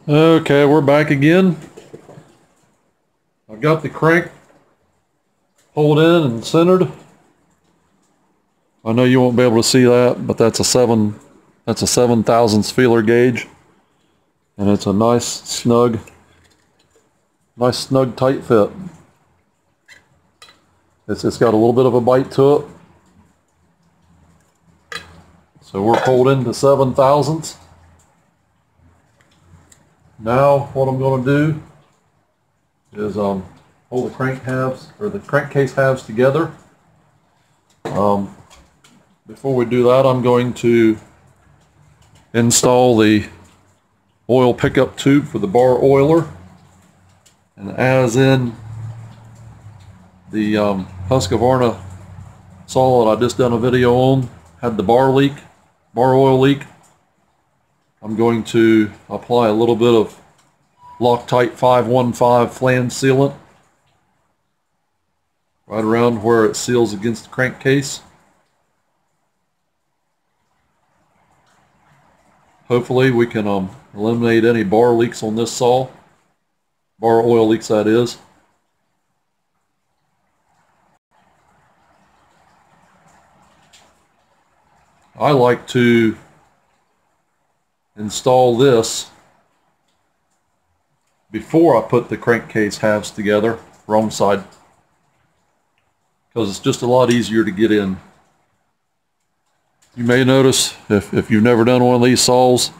Okay, we're back again. I've got the crank pulled in and centered. I know you won't be able to see that, but that's a 7 thousandths feeler gauge. And it's a nice snug tight fit. It's got a little bit of a bite to it. So we're pulled into 7 thousandths. Now what I'm going to do is hold the crank halves or the crankcase halves together. Before we do that, I'm going to install the oil pickup tube for the bar oiler, and as in the Husqvarna saw that I just done a video on had the bar oil leak. I'm going to apply a little bit of Loctite 515 flange sealant right around where it seals against the crankcase. Hopefully we can eliminate any bar leaks on this saw. Bar oil leaks, that is. I like to install this before I put the crankcase halves together, wrong side, because it's just a lot easier to get in. You may notice, if you've never done one of these saws,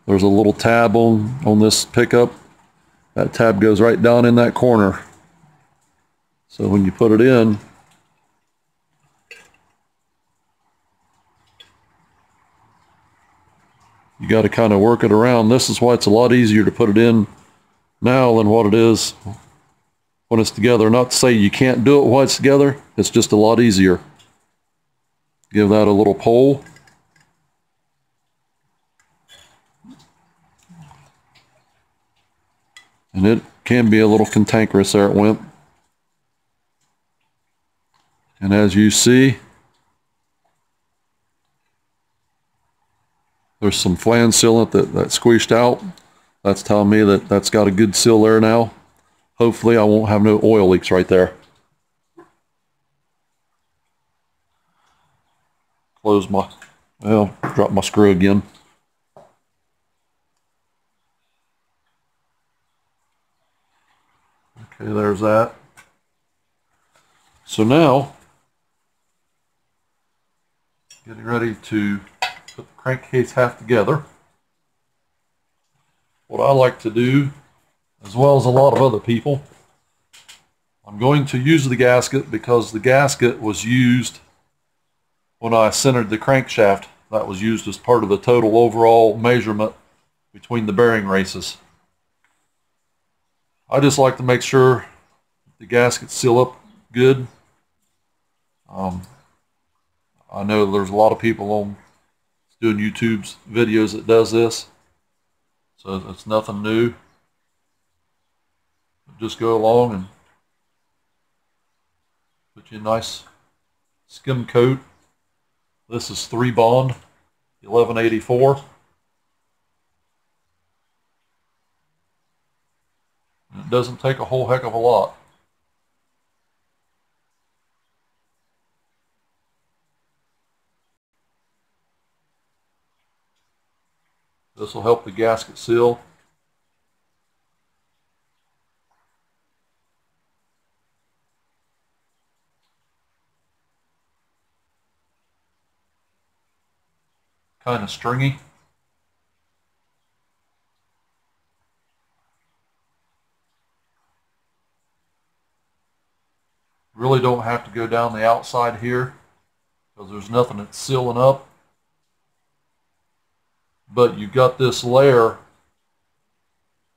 there's a little tab on this pickup. That tab goes right down in that corner. So when you put it in, you got to kind of work it around. This is why it's a lot easier to put it in now than what it is when it's together. Not to say you can't do it while it's together, it's just a lot easier. Give that a little pull. And it can be a little cantankerous. There it went. And as you see, there's some flange sealant that squeezed out. That's telling me that that's got a good seal there now. Hopefully I won't have no oil leaks right there. Drop my screw again. Okay, there's that. So now, getting ready to put the crankcase half together. What I like to do, as well as a lot of other people, I'm going to use the gasket because the gasket was used when I centered the crankshaft. That was used as part of the total overall measurement between the bearing races. I just like to make sure the gaskets seal up good. I know there's a lot of people on doing YouTube's videos that does this, so it's nothing new. Just go along and put you a nice skim coat. This is 3 bond 1184. It doesn't take a whole heck of a lot. This will help the gasket seal. Kind of stringy. Really don't have to go down the outside here because there's nothing that's sealing up. But you've got this layer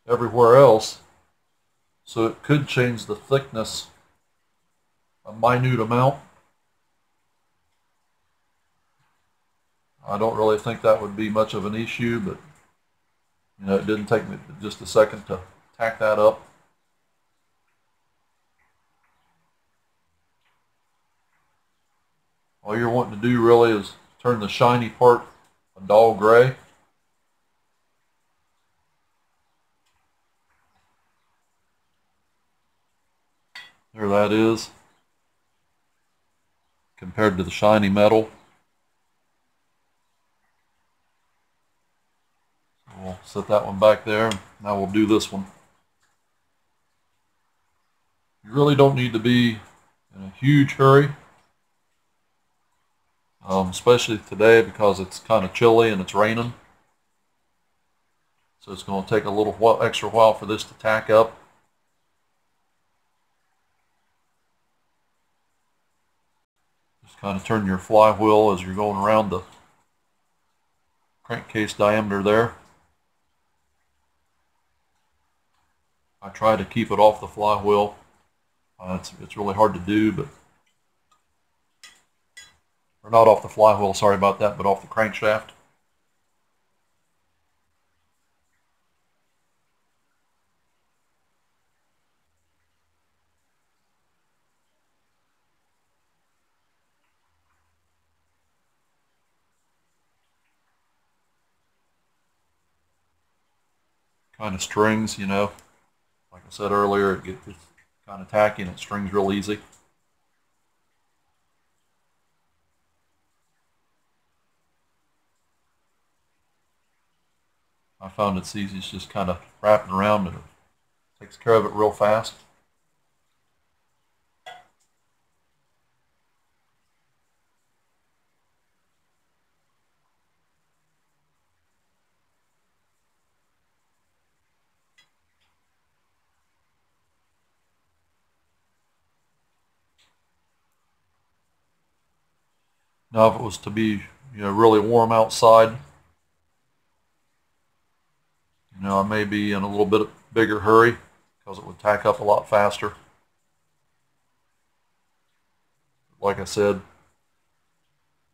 everywhere else, so it could change the thickness a minute amount. I don't really think that would be much of an issue, but you know, it didn't take me just a second to tack that up. All you're wanting to do really is turn the shiny part a dull gray. There that is, compared to the shiny metal. So we'll set that one back there. Now we'll do this one. You really don't need to be in a huge hurry, especially today because it's kind of chilly and it's raining. So it's going to take a little extra while for this to tack up. Just kind of turn your flywheel as you're going around the crankcase diameter there. I try to keep it off the flywheel. It's really hard to do, but or not off the flywheel, sorry about that, but off the crankshaft. Kind of strings, you know, like I said earlier, it gets kind of tacky and it strings real easy. I found it's easiest just kind of wrapping around and it takes care of it real fast. Now if it was to be, really warm outside, I may be in a little bit bigger hurry because it would tack up a lot faster. Like I said,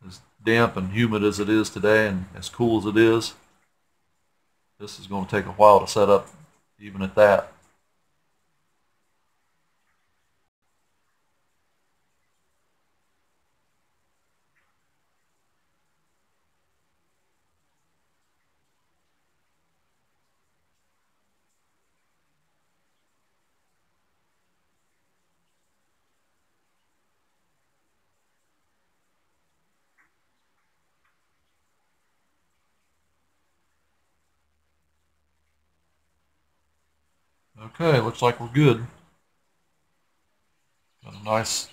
as damp and humid as it is today and as cool as it is, this is going to take a while to set up even at that. Okay, looks like we're good. Got a nice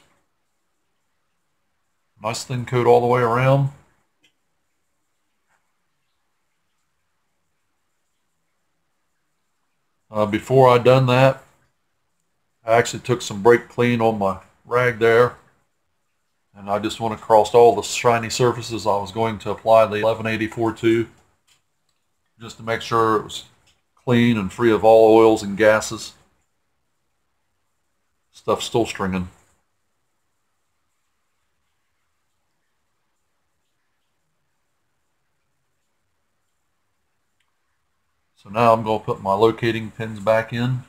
thin coat all the way around. Before I done that, I actually took some brake clean on my rag there, and I just went across all the shiny surfaces I was going to apply the 1184 just to make sure it was clean and free of all oils and gases. Stuff's still stringing. So now I'm going to put my locating pins back in.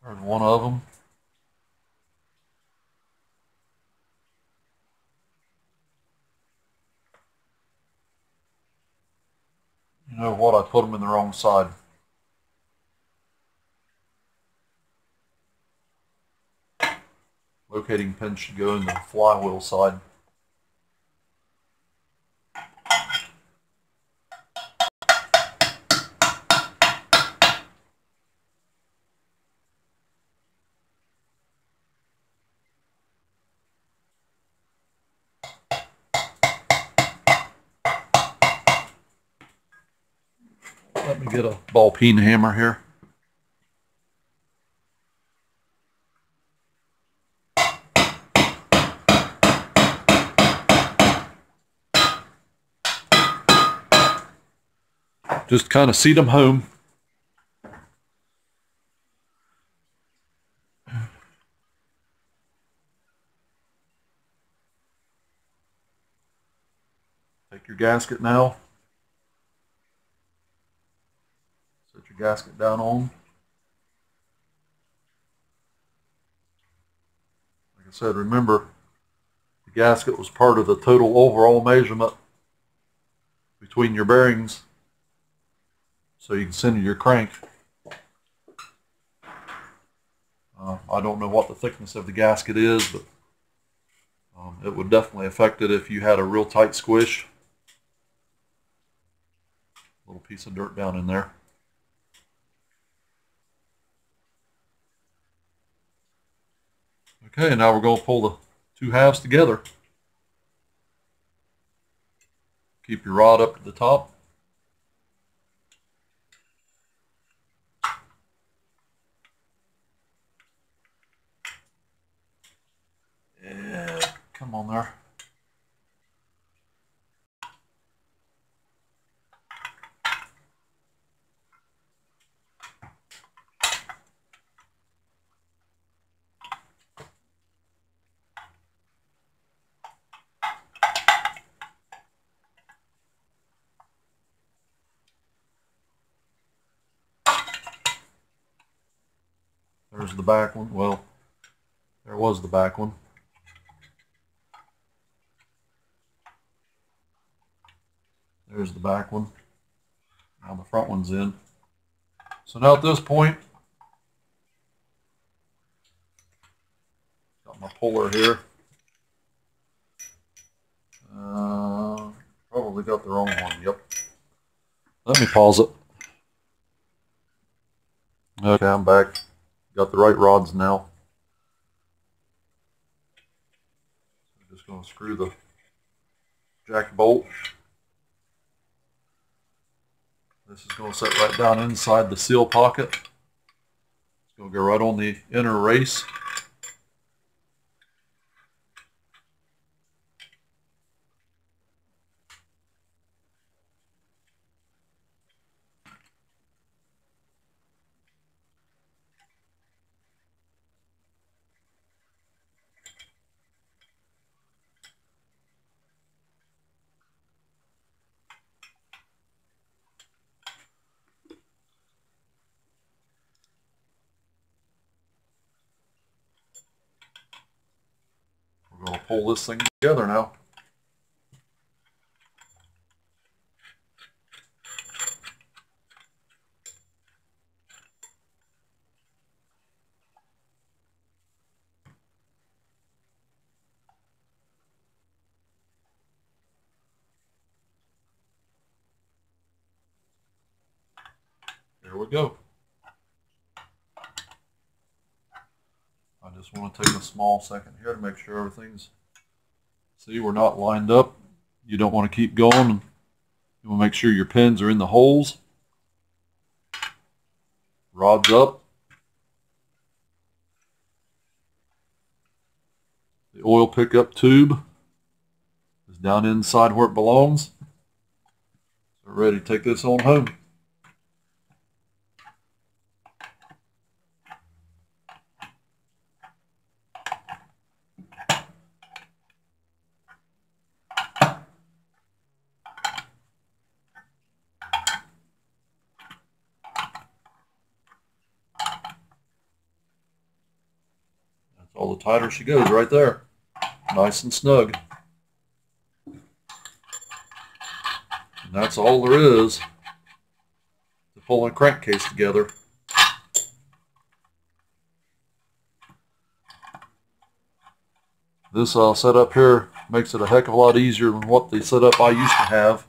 There's one of them. You know what? I put them in the wrong side. Locating pin should go in the flywheel side. Let me get a ball peen hammer here. Just kind of seat them home. Take your gasket now. Set your gasket down on. Like I said, remember, the gasket was part of the total overall measurement between your bearings, so you can center your crank. I don't know what the thickness of the gasket is, but it would definitely affect it if you had a real tight squish. Little piece of dirt down in there. Okay, now we're going to pull the two halves together. Keep your rod up to the top. Yeah, come on there. There's the back one. Well, there was the back one. There's the back one. Now the front one's in. So now at this point, got my puller here. Probably got the wrong one. Yep. Let me pause it. Okay, I'm back. Got the right rods now. I'm just going to screw the jack bolt. This is going to sit right down inside the seal pocket. It's going to go right on the inner race. We're going to pull this thing together now. There we go. I just want to take a small second here to make sure everything's, see, we're not lined up. You don't want to keep going. You want to make sure your pins are in the holes. Rods up. The oil pickup tube is down inside where it belongs. So we're ready to take this on home. All the tighter she goes right there. Nice and snug. And that's all there is to pull a crankcase together. This setup here makes it a heck of a lot easier than what the setup I used to have,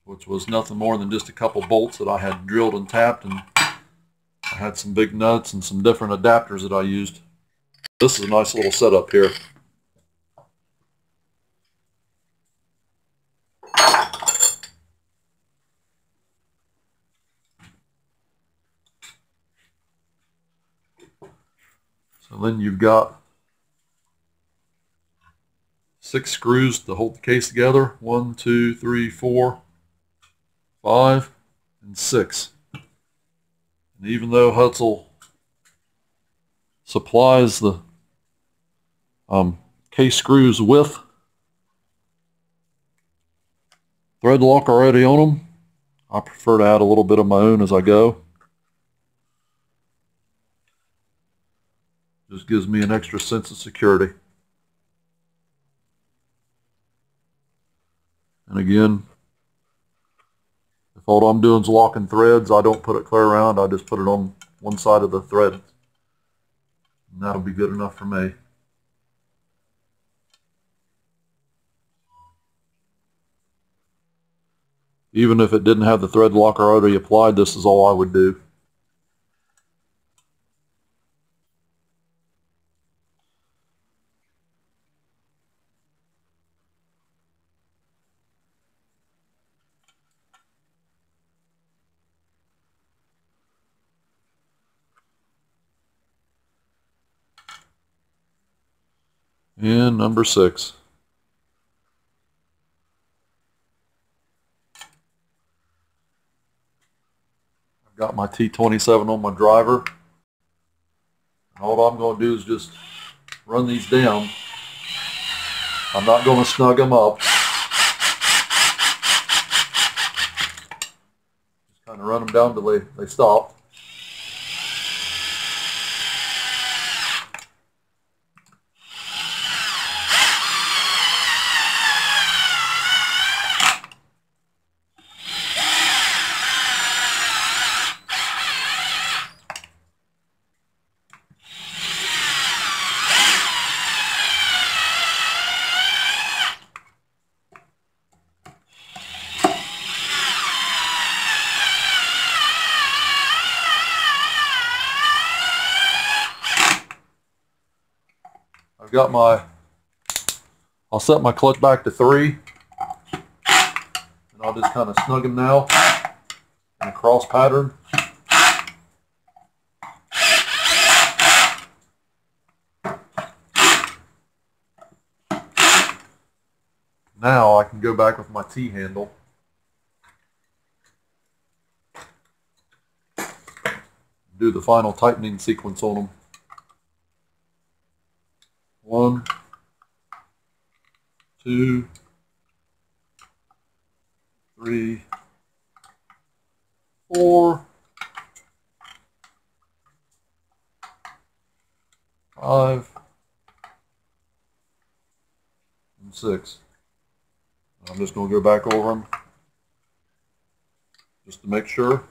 which was nothing more than just a couple bolts that I had drilled and tapped, and I had some big nuts and some different adapters that I used. This is a nice little setup here. So then you've got 6 screws to hold the case together. 1, 2, 3, 4, 5, and 6. And even though Hutzel supplies the case screws with thread lock already on them, I prefer to add a little bit of my own as I go. Just gives me an extra sense of security. And again, if all I'm doing is locking threads, I don't put it clear around. I just put it on one side of the thread. And that'll be good enough for me. Even if it didn't have the thread locker already applied, this is all I would do. And number 6. I've got my T27 on my driver. And all I'm going to do is just run these down. I'm not going to snug them up. Just kind of run them down till they stop. I'll set my clutch back to 3, and I'll just kind of snug them now in a cross pattern. Now I can go back with my T-handle. Do the final tightening sequence on them. 1, 2, 3, 4, 5, and 6. I'm just going to go back over them just to make sure.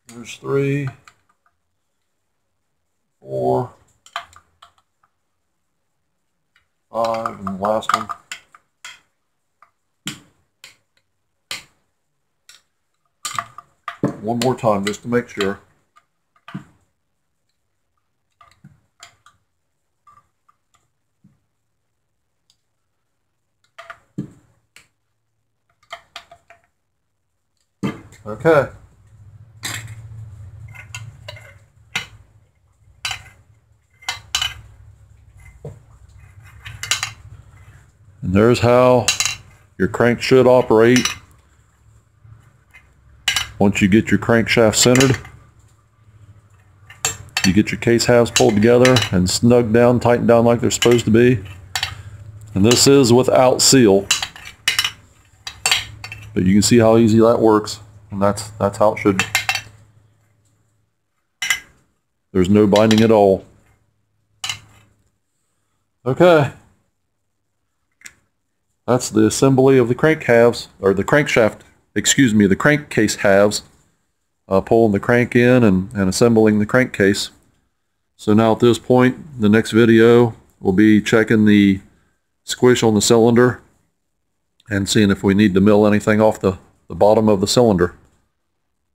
There's 3, 4, 5, and the last one. One more time just to make sure. Okay. And there's how your crank should operate once you get your crankshaft centered. You get your case halves pulled together and snugged down, tightened down like they're supposed to be. And this is without seal. But you can see how easy that works. And that's how it should. There's no binding at all. Okay. That's the assembly of the crank halves, or the crankshaft, excuse me, the crankcase halves. Pulling the crank in and assembling the crankcase. So now at this point, the next video will be checking the squish on the cylinder and seeing if we need to mill anything off the bottom of the cylinder.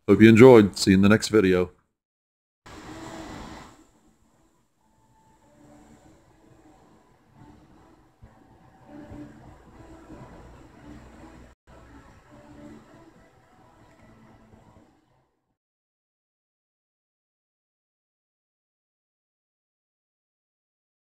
Hope you enjoyed. See you in the next video.